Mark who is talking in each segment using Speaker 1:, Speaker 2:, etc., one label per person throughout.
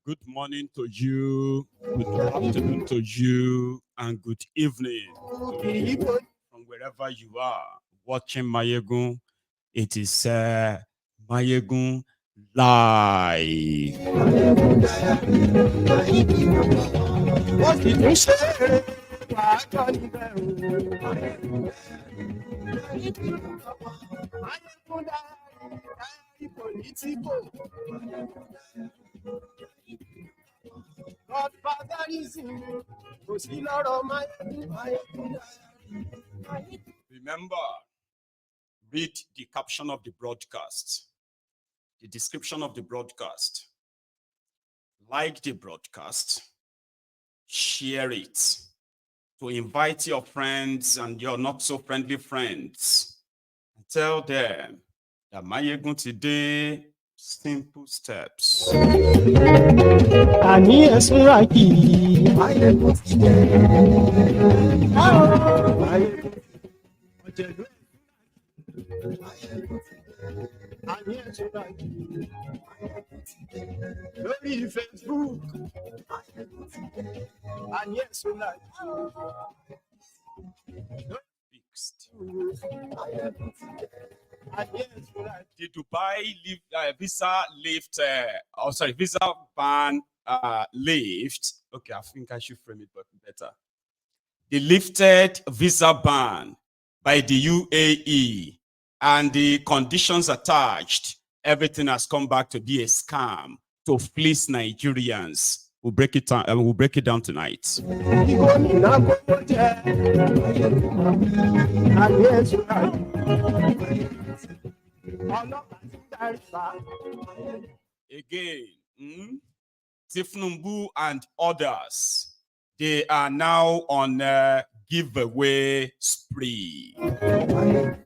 Speaker 1: Good morning to you, good afternoon to you, and good evening from wherever you are watching Mayegun. It is Mayegun Live. Remember, read the caption of the broadcast, the description of the broadcast, like the broadcast, share it to invite your friends and your not so friendly friends. And tell them that Mayegun today, simple steps. Fixed. The Dubai visa lift, visa ban lift. Okay, I think I should frame it better. The lifted visa ban by the UAE and the conditions attached, everything has come back to be a scam to fleece Nigerians. We'll break it down. We'll break it down tonight. Again, Tinubu and others, they are now on a giveaway spree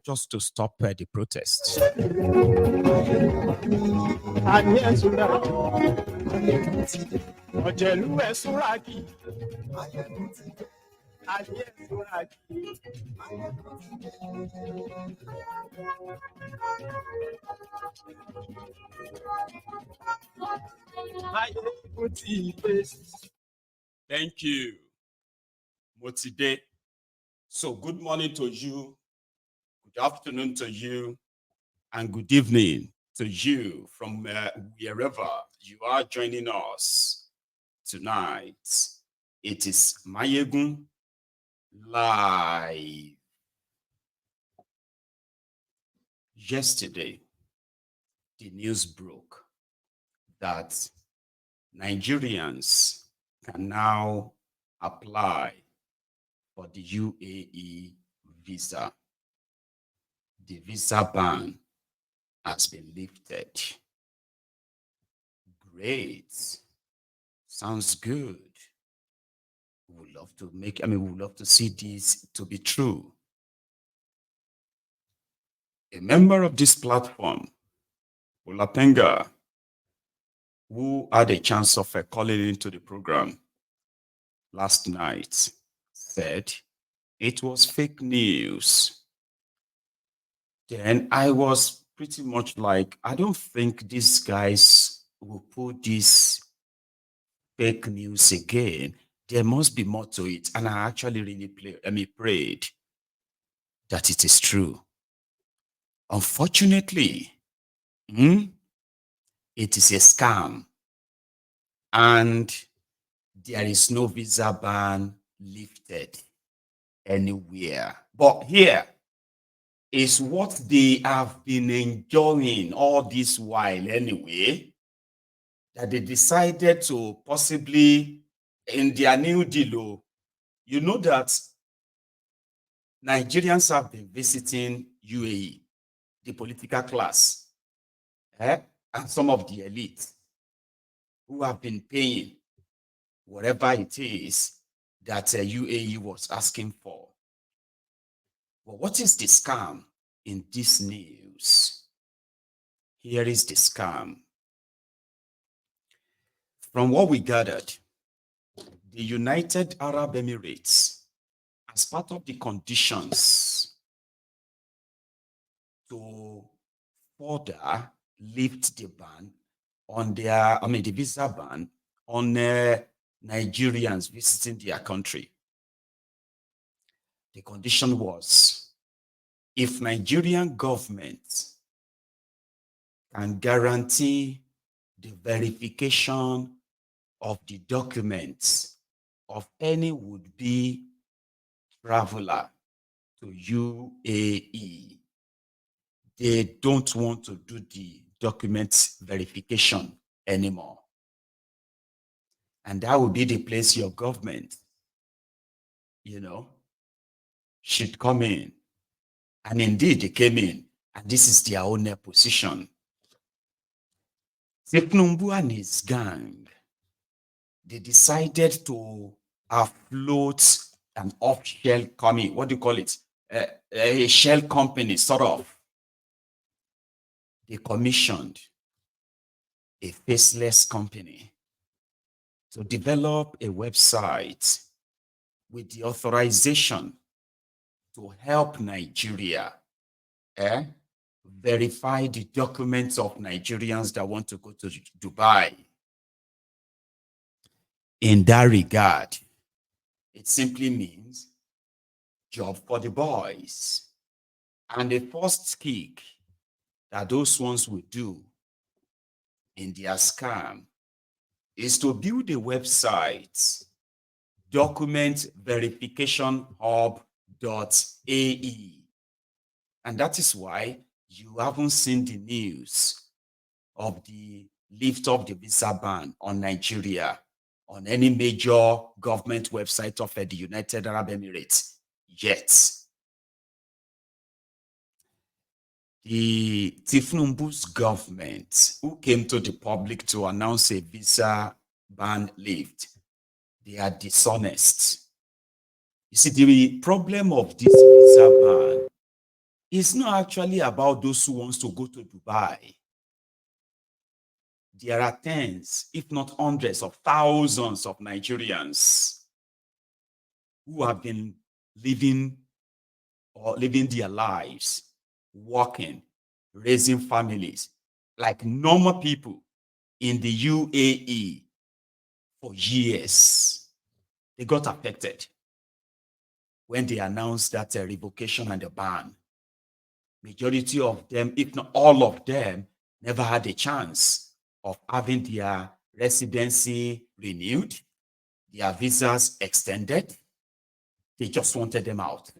Speaker 1: just to stop the protests. Thank you, Motide. So good morning to you, good afternoon to you, and good evening to you from wherever you are joining us tonight. It is Mayegun Live. Yesterday, the news broke that Nigerians can now apply for the UAE visa. The visa ban has been lifted. Great. Sounds good. We would love to we would love to see this to be true. A member of this platform, Olapenga, who had a chance of calling into the program last night, said it was fake news. Then I was pretty much like, I don't think these guys will put this fake news again. There must be more to it. And I actually really prayed that it is true. Unfortunately, it is a scam. And there is no visa ban lifted anywhere. But here is what they have been enjoying all this while anyway, that they decided to possibly, in their new deal, you know that Nigerians have been visiting UAE, the political class. and some of the elite who have been paying whatever it is that UAE was asking for. But what is the scam in this news? Here is the scam. From what we gathered, the United Arab Emirates, as part of the conditions to further lift the ban on the visa ban on Nigerians visiting their country. The condition was, if Nigerian government can guarantee the verification of the documents of any would-be traveler to UAE, they don't want to do the document verification anymore. And that would be the place your government, should come in. And indeed, they came in, and this is their own position. Tinubu and his gang, they decided to afloat an off-shell company, what do you call it? A shell company, sort of. They commissioned a faceless company to develop a website with the authorization to help Nigeria verify the documents of Nigerians that want to go to Dubai. In that regard, it simply means job for the boys. And the first kick that those ones will do in their scam is to build a website, document verification hub.ae. And that is why you haven't seen the news of the lift of the visa ban on Nigeria on any major government website of the United Arab Emirates yet. The Tinubu's government, who came to the public to announce a visa ban lift, they are dishonest. You see, the problem of this visa ban is not actually about those who want to go to Dubai. There are tens, if not hundreds of thousands of Nigerians who have been living their lives, working, raising families like normal people in the UAE for years. They got affected when they announced that revocation and the ban. Majority of them, if not all of them, never had a chance of having their residency renewed, their visas extended. They just wanted them out.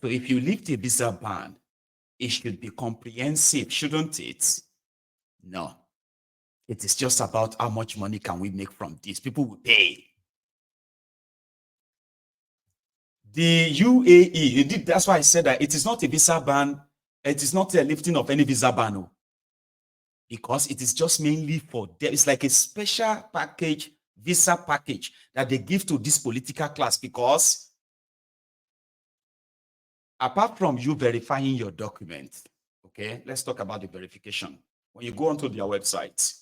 Speaker 1: So if you lift a visa ban, it should be comprehensive, shouldn't it? No. It is just about how much money can we make from this. People will pay. The UAE, that's why I said that it is not a visa ban. It is not a lifting of any visa ban. No. Because it is just mainly for them. It's like a special package, visa package that they give to this political class, because apart from you verifying your document, okay, let's talk about the verification. When you go onto their website,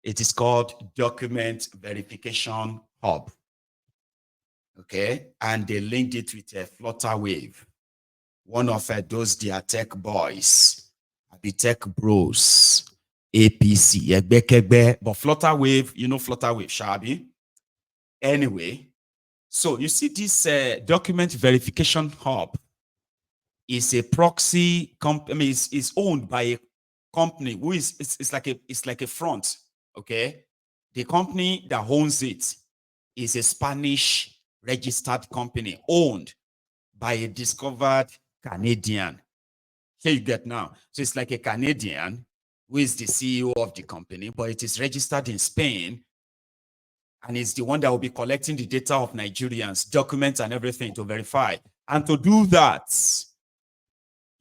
Speaker 1: it is called Document Verification Hub. Okay, and they linked it with a Flutterwave, one of those their tech boys, the tech bros, APC, but Flutterwave, you know Flutterwave, Shabi. Anyway, so you see this Document Verification Hub is a proxy company. Is owned by a company who is it's like a front. Okay, the company that owns it is a Spanish registered company owned by a discovered Canadian. Here you get now. So it's like a Canadian who is the CEO of the company, but it is registered in Spain, and it's the one that will be collecting the data of Nigerians, documents and everything to verify. And to do that,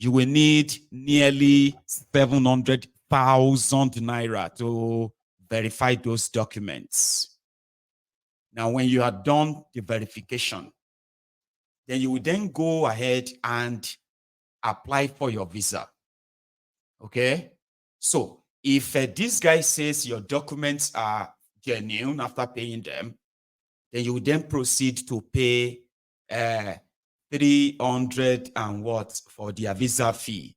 Speaker 1: you will need nearly 700,000 naira to verify those documents. Now, when you are done the verification, then you will then go ahead and apply for your visa. Okay? So, if this guy says your documents are genuine after paying them, then you will then proceed to pay 300 and what for their visa fee.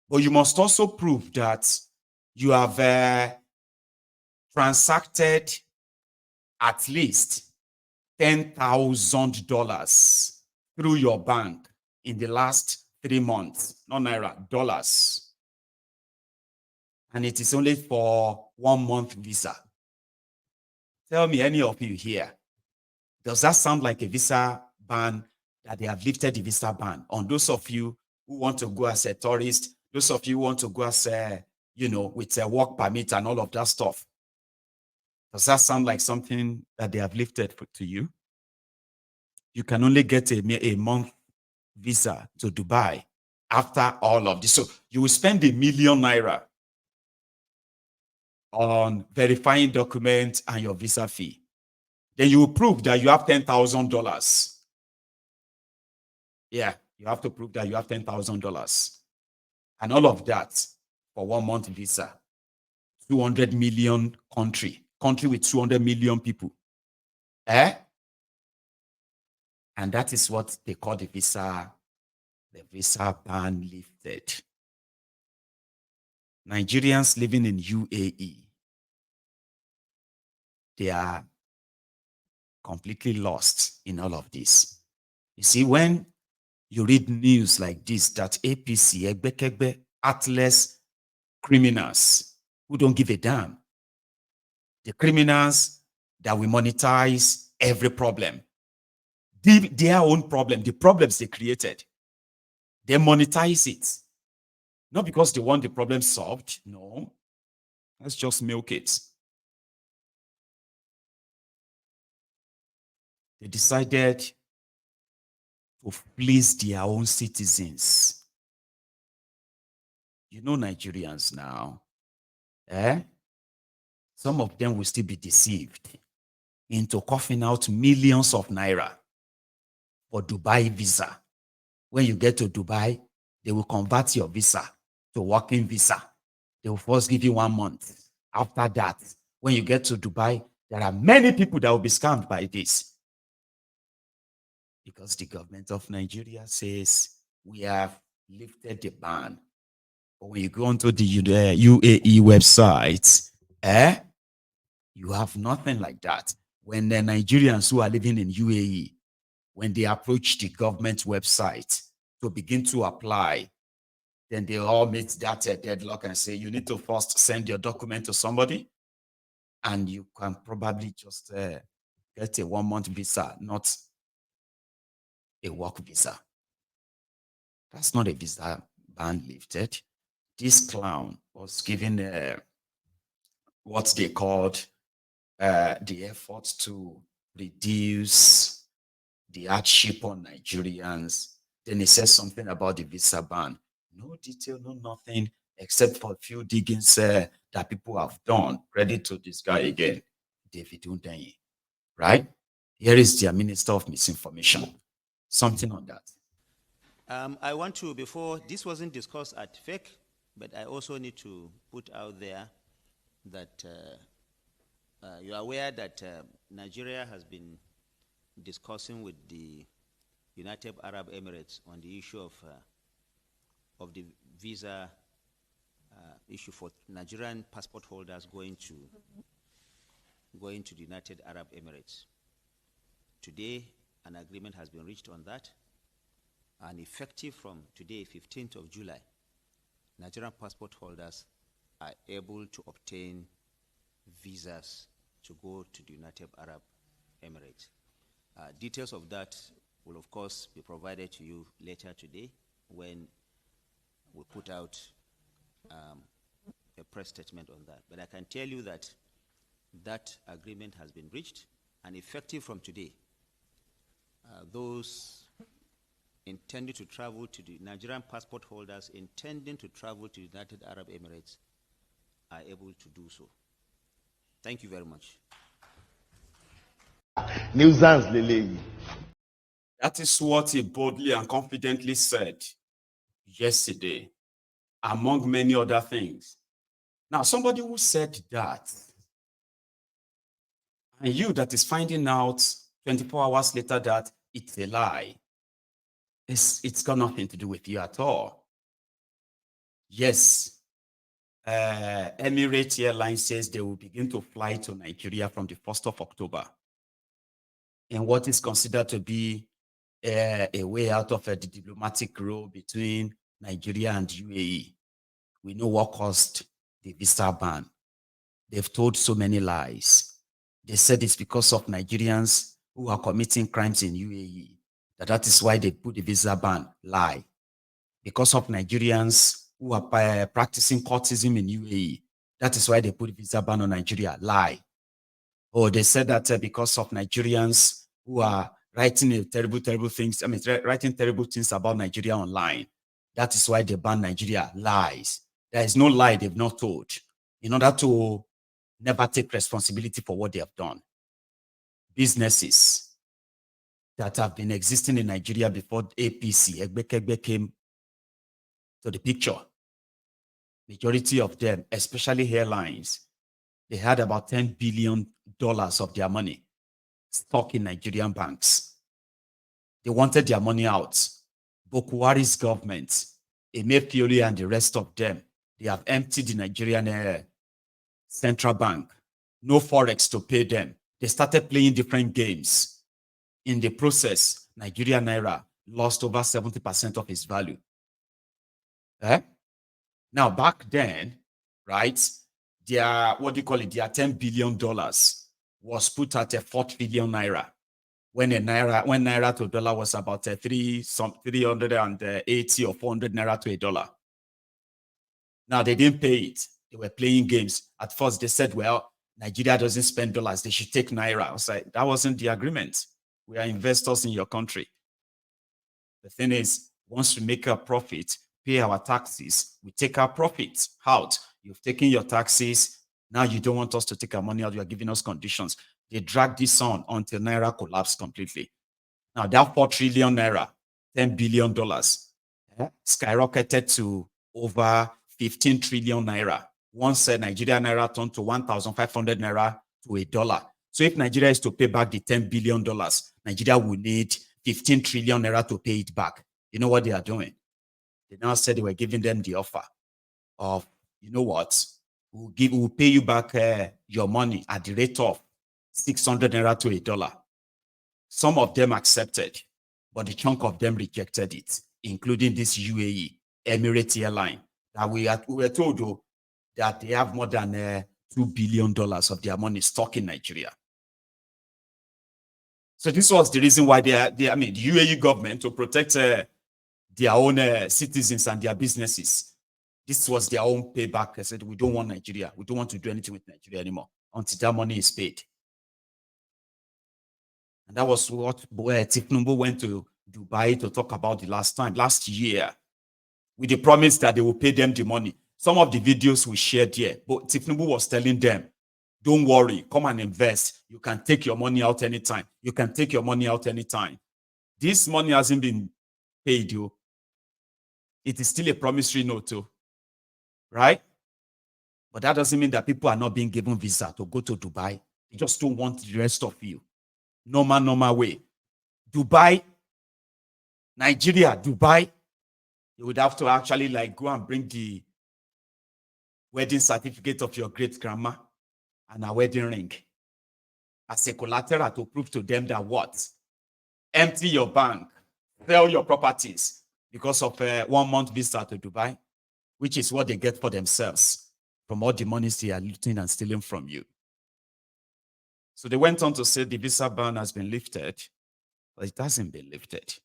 Speaker 1: But you must also prove that you have transacted at least $10,000 through your bank in the last 3 months, not naira, dollars. And it is only for 1 month visa. Tell me, any of you here, does that sound like a visa ban, that they have lifted the visa ban on those of you who want to go as a tourist, those of you who want to go as a, with a work permit and all of that stuff? Does that sound like something that they have lifted to you? You can only get a month visa to Dubai after all of this. So you will spend ₦1 million on verifying documents and your visa fee. Then you will prove that you have $10,000. Yeah, you have to prove that you have $10,000. And all of that for 1 month visa. 200 million country with 200 million people. And that is what they call the visa ban lifted. Nigerians living in UAE, they are completely lost in all of this. You see, when you read news like this, that APC, Egbekegbe, heartless criminals who don't give a damn, the criminals that will monetize every problem, their own problem, the problems they created, they monetize it. Not because they want the problem solved, no. Let's just milk it. They decided to please their own citizens. You know Nigerians now. Some of them will still be deceived into coughing out millions of naira for Dubai visa. When you get to Dubai, they will convert your visa to working visa. They will first give you 1 month. After that, when you get to Dubai, there are many people that will be scammed by this. Because the government of Nigeria says we have lifted the ban. But when you go onto the UAE website, you have nothing like that. When the Nigerians who are living in UAE, when they approach the government website to begin to apply, then they all meet that deadlock and say, you need to first send your document to somebody, and you can probably just get a 1 month visa, not a work visa. That's not a visa ban lifted. This clown was given what they called the effort to reduce the hardship on Nigerians. Then he says something about the visa ban. No detail, no nothing, except for a few diggings that people have done. Credit to this guy again, David Undenyi, right? Here is their Minister of Misinformation. Something on that.
Speaker 2: I want to, before, this wasn't discussed at FEC, but I also need to put out there that you are aware that Nigeria has been discussing with the United Arab Emirates on the issue of the visa issue for Nigerian passport holders going to the United Arab Emirates. Today, an agreement has been reached on that, and effective from today, 15th of July, Nigerian passport holders are able to obtain visas to go to the United Arab Emirates. Details of that will, of course, be provided to you later today when we put out a press statement on that. But I can tell you that that agreement has been reached, and effective from today, those intending to travel to the Nigerian passport holders intending to travel to the United Arab Emirates are able to do so. Thank you very much.
Speaker 3: Nuisance Lele.
Speaker 1: That is what he boldly and confidently said yesterday, among many other things. Now, somebody who said that, and you that is finding out 24 hours later that it's a lie, it's got nothing to do with you at all. Yes, Emirates Airlines says they will begin to fly to Nigeria from the 1st of October in what is considered to be a way out of the diplomatic row between Nigeria and UAE. We know what caused the visa ban. They've told so many lies. They said it's because of Nigerians who are committing crimes in UAE, that is why they put the visa ban. Lie. Because of Nigerians who are practicing courtism in UAE, that is why they put the visa ban on Nigeria. Lie. Or they said that because of Nigerians who are writing terrible things, writing terrible things about Nigeria online, that is why they ban Nigeria. Lies. There is no lie they've not told, in order to never take responsibility for what they have done. Businesses that have been existing in Nigeria before APC, Egbekegbe, came to the picture, majority of them, especially airlines, they had about $10 billion of their money stuck in Nigerian banks. They wanted their money out. Buhari's government, Emefiele and the rest of them, they have emptied the Nigerian central bank. No forex to pay them. They started playing different games. In the process, Nigerian naira lost over 70% of its value. Now, back then, right, their, what do you call it, their $10 billion was put at a 4 trillion naira. When naira to dollar was about 380 or 400 naira to a dollar. Now, they didn't pay it. They were playing games. At first, they said, well, Nigeria doesn't spend dollars. They should take naira. I was like, that wasn't the agreement. We are investors in your country. The thing is, once we make a profit, pay our taxes, we take our profits out. You've taken your taxes. Now you don't want us to take our money out. You are giving us conditions. They dragged this on until naira collapsed completely. Now that 4 trillion naira, $10 billion, skyrocketed to over 15 trillion naira. Once Nigeria naira turned to 1,500 naira to a dollar. So if Nigeria is to pay back the $10 billion, Nigeria will need 15 trillion naira to pay it back. You know what they are doing? They now said they were giving them the offer of, you know what, we'll pay you back your money at the rate of 600 naira to a dollar. Some of them accepted, but a chunk of them rejected it, including this UAE, Emirates Airline, that we were told that they have more than $2 billion of their money stuck in Nigeria. So this was the reason why the UAE government, to protect their own citizens and their businesses, this was their own payback. They said, we don't want Nigeria. We don't want to do anything with Nigeria anymore until that money is paid. And that was what Tinubu went to Dubai to talk about the last year, with the promise that they will pay them the money. Some of the videos we shared here, but Tinubu was telling them, don't worry, come and invest. You can take your money out anytime. You can take your money out anytime. This money hasn't been paid, you. It is still a promissory note, too. Right? But that doesn't mean that people are not being given visa to go to Dubai. They just don't want the rest of you. Normal way. Dubai, Nigeria, Dubai, you would have to actually go and bring the wedding certificate of your great grandma and a wedding ring as a collateral to prove to them that what? Empty your bank, sell your properties because of a 1 month visa to Dubai, which is what they get for themselves from all the monies they are looting and stealing from you. So they went on to say the visa ban has been lifted, but it hasn't been lifted.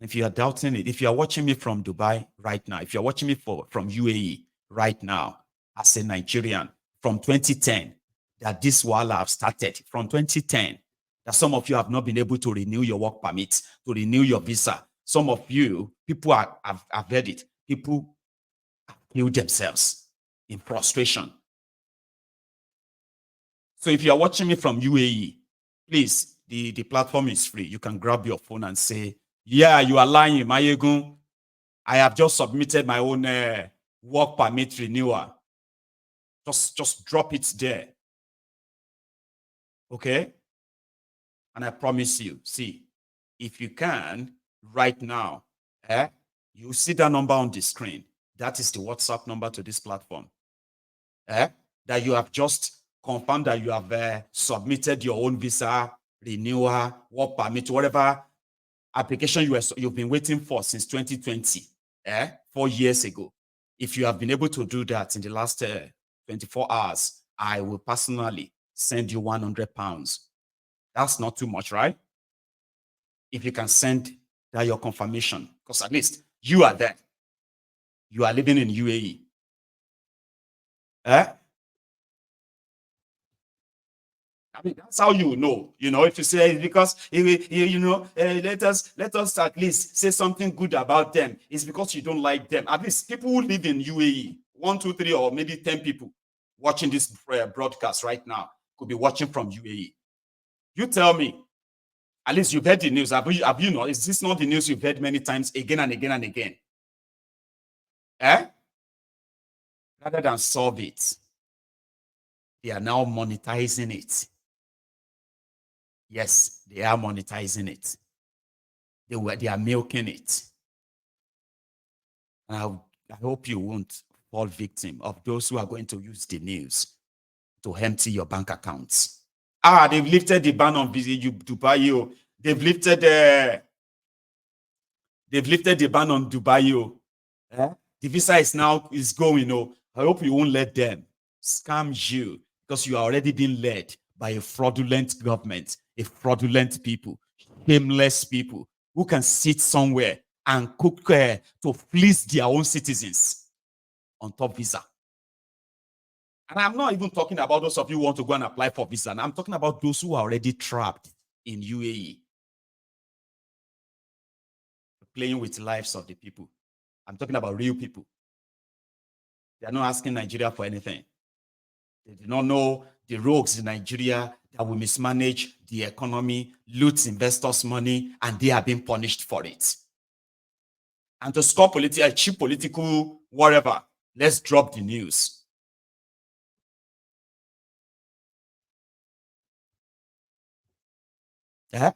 Speaker 1: If you are doubting it, if you are watching me from Dubai right now, if you're watching me from UAE right now, as a Nigerian, from 2010, that this wala have started, from 2010, that some of you have not been able to renew your work permit, to renew your visa. Some of you, people have heard it. People have killed themselves in frustration. So if you are watching me from UAE, please, the platform is free. You can grab your phone and say, yeah, you are lying, Mayegun. I have just submitted my own work permit renewal. Just drop it there. Okay? And I promise you, see, if you can, right now, you see that number on the screen. That is the WhatsApp number to this platform. That you have just confirmed that you have submitted your own visa, renewal, work permit, whatever application you've been waiting for since 2020, 4 years ago. If you have been able to do that in the last 24 hours, I will personally send you £100. That's not too much, right? If you can send that your confirmation, because at least you are there. You are living in UAE. I mean, that's how you know. If you say because let us at least say something good about them. It's because you don't like them. At least people who live in UAE, 1, 2, 3, or maybe 10 people watching this broadcast right now could be watching from UAE. You tell me. At least you've heard the news. Have you know? Is this not the news you've heard many times again and again and again? Rather than solve it, they are now monetizing it. Yes, they are monetizing it. They are milking it. And I hope you won't fall victim of those who are going to use the news to empty your bank accounts. They've lifted the ban on Dubai. They've lifted the ban on Dubai. The visa is going. I hope you won't let them scam you, because you are already being led by a fraudulent government, a fraudulent people, shameless people who can sit somewhere and cook to fleece their own citizens on top visa. And I'm not even talking about those of you who want to go and apply for visa. And I'm talking about those who are already trapped in UAE, playing with lives of the people. I'm talking about real people. They are not asking Nigeria for anything. They do not know the rogues in Nigeria that will mismanage the economy, loot investors' money, and they are being punished for it. And to score cheap political whatever, let's drop the news. A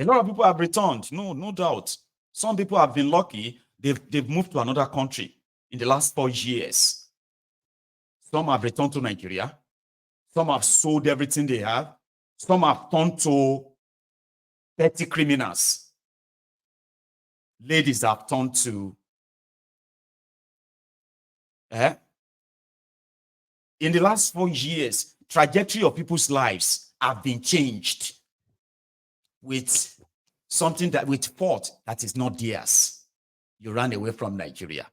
Speaker 1: lot of people have returned, no doubt. Some people have been lucky. They've moved to another country in the last 4 years. Some have returned to Nigeria. Some have sold everything they have. Some have turned to petty criminals. Ladies have turned to in the last 4 years, trajectory of people's lives have been changed with something with thought that is not theirs. You ran away from Nigeria.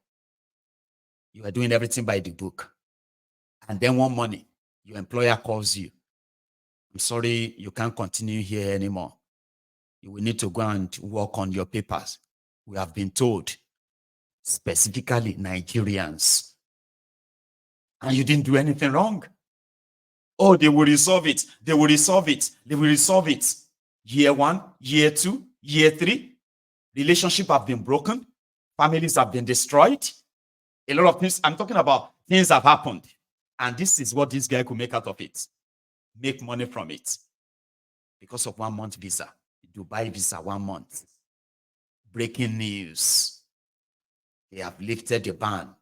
Speaker 1: You are doing everything by the book. And then one morning, your employer calls you. I'm sorry, you can't continue here anymore. You will need to go and work on your papers. We have been told, specifically Nigerians. And you didn't do anything wrong. Oh, they will resolve it. They will resolve it. They will resolve it. Year 1, year 2, year 3. Relationships have been broken. Families have been destroyed. A lot of things. I'm talking about things have happened. And this is what this guy could make out of it. Make money from it. Because of 1 month visa. Dubai visa, 1 month. Breaking news. They have lifted the ban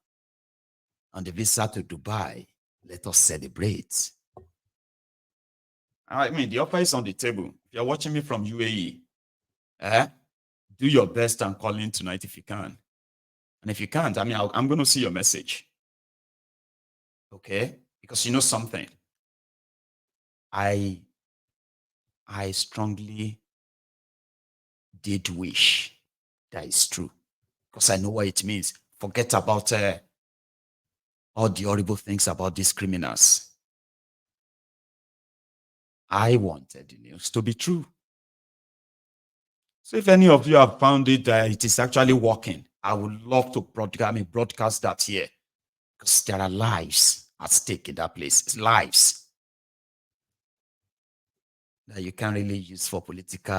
Speaker 1: on the visa to Dubai. Let us celebrate. I mean, the offer is on the table. If you're watching me from UAE, do your best and call in tonight if you can. And if you can't, I mean, I'm going to see your message. Okay? Because you know something. I strongly did wish that is true. Because I know what it means. Forget about all the horrible things about these criminals. I wanted the news to be true. So if any of you have found it that it is actually working, I would love to broadcast that here, because there are lives at stake in that place. It's lives that you can't really use for political